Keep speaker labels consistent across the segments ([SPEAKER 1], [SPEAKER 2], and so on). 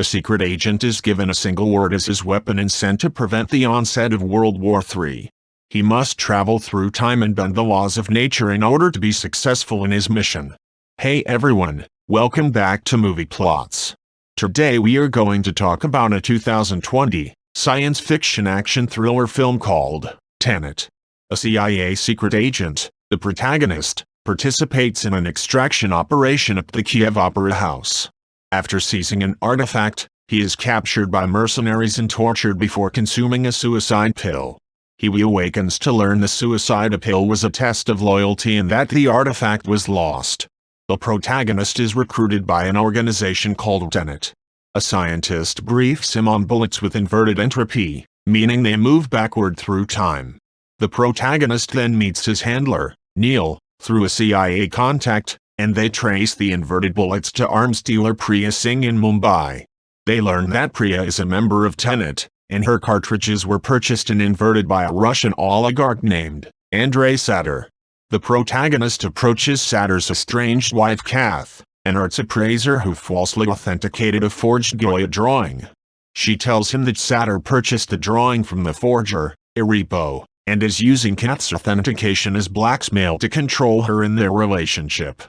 [SPEAKER 1] A secret agent is given a single word as his weapon and sent to prevent the onset of World War III. He must travel through time and bend the laws of nature in order to be successful in his mission. Hey everyone, welcome back to Movie Plots. Today we are going to talk about a 2020 science fiction action thriller film called Tenet. A CIA secret agent, the protagonist, participates in an extraction operation at the Kiev Opera House. After seizing an artifact, he is captured by mercenaries and tortured before consuming a suicide pill. He awakens to learn the suicide pill was a test of loyalty and that the artifact was lost. The protagonist is recruited by an organization called Tenet. A scientist briefs him on bullets with inverted entropy, meaning they move backward through time. The protagonist then meets his handler, Neil, through a CIA contact, and they trace the inverted bullets to arms dealer Priya Singh in Mumbai. They learn that Priya is a member of Tenet, and her cartridges were purchased and inverted by a Russian oligarch named Andrei Sadar. The protagonist approaches Sadar's estranged wife Kath, an arts appraiser who falsely authenticated a forged Goya drawing. She tells him that Sadar purchased the drawing from the forger, Iripo, and is using Kath's authentication as blackmail to control her in their relationship.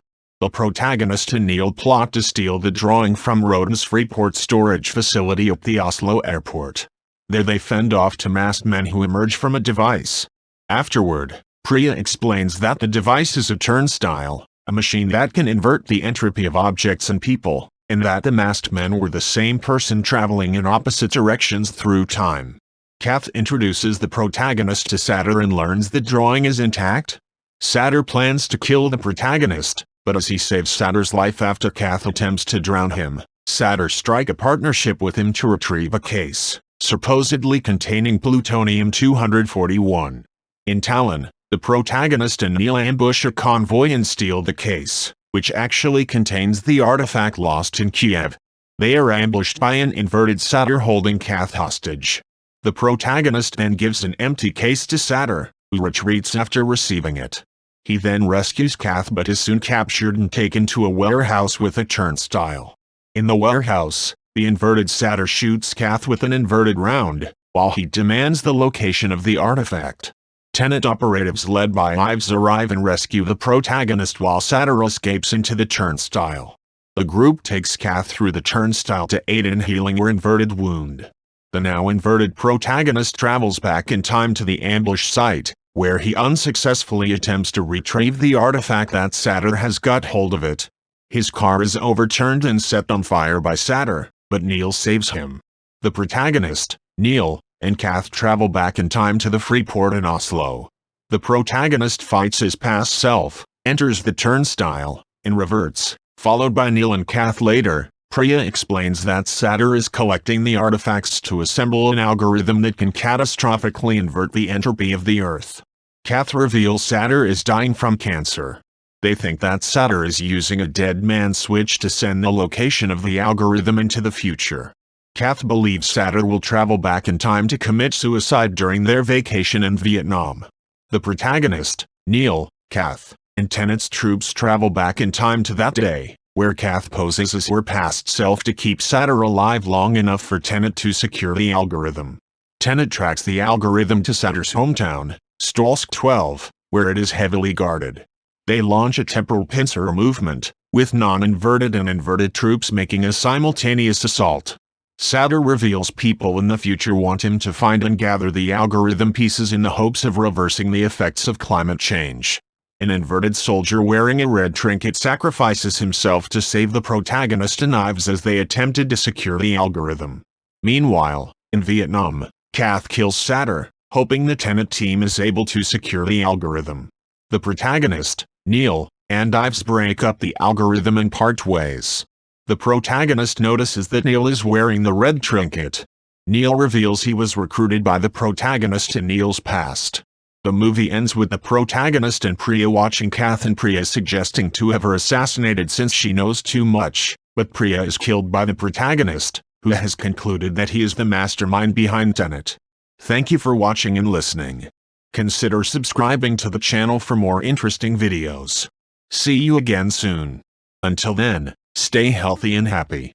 [SPEAKER 1] The protagonist and Neil plot to steal the drawing from Rodin's Freeport storage facility at the Oslo airport. There they fend off two masked men who emerge from a device. Afterward, Priya explains that the device is a turnstile, a machine that can invert the entropy of objects and people, and that the masked men were the same person traveling in opposite directions through time. Kath introduces the protagonist to Sadar and learns the drawing is intact. Sadar plans to kill the protagonist, but as he saves Sadar's life after Kath attempts to drown him, Sadar strikes a partnership with him to retrieve a case, supposedly containing plutonium-241. In Tallinn, the protagonist and Neil ambush a convoy and steal the case, which actually contains the artifact lost in Kiev. They are ambushed by an inverted Sadar holding Kath hostage. The protagonist then gives an empty case to Sadar, who retreats after receiving it. He then rescues Kath but is soon captured and taken to a warehouse with a turnstile. In the warehouse, the inverted Sadar shoots Kath with an inverted round, while he demands the location of the artifact. Tenet operatives led by Ives arrive and rescue the protagonist while Sadar escapes into the turnstile. The group takes Kath through the turnstile to aid in healing her inverted wound. The now inverted protagonist travels back in time to the ambush site, where he unsuccessfully attempts to retrieve the artifact that Sadar has got hold of it. His car is overturned and set on fire by Sadar, but Neil saves him. The protagonist, Neil, and Kath travel back in time to the Freeport in Oslo. The protagonist fights his past self, enters the turnstile, and reverts, followed by Neil and Kath later. Priya explains that Sadar is collecting the artifacts to assemble an algorithm that can catastrophically invert the entropy of the Earth. Kath reveals Sadar is dying from cancer. They think that Sadar is using a dead man switch to send the location of the algorithm into the future. Kath believes Sadar will travel back in time to commit suicide during their vacation in Vietnam. The protagonist, Neil, Kath, and Tenet's troops travel back in time to that day, where Kath poses as her past self to keep Sadar alive long enough for Tenet to secure the algorithm. Tenet tracks the algorithm to Sadar's hometown, Stolsk 12, where it is heavily guarded. They launch a temporal pincer movement, with non-inverted and inverted troops making a simultaneous assault. Sadar reveals people in the future want him to find and gather the algorithm pieces in the hopes of reversing the effects of climate change. An inverted soldier wearing a red trinket sacrifices himself to save the protagonist and Ives as they attempted to secure the algorithm. Meanwhile, in Vietnam, Kath kills Sadar, hoping the Tenet team is able to secure the algorithm. The protagonist, Neil, and Ives break up the algorithm and part ways. The protagonist notices that Neil is wearing the red trinket. Neil reveals he was recruited by the protagonist in Neil's past. The movie ends with the protagonist and Priya watching Kath and Priya suggesting to have her assassinated since she knows too much, but Priya is killed by the protagonist, who has concluded that he is the mastermind behind Tenet. Thank you for watching and listening. Consider subscribing to the channel for more interesting videos. See you again soon. Until then, stay healthy and happy.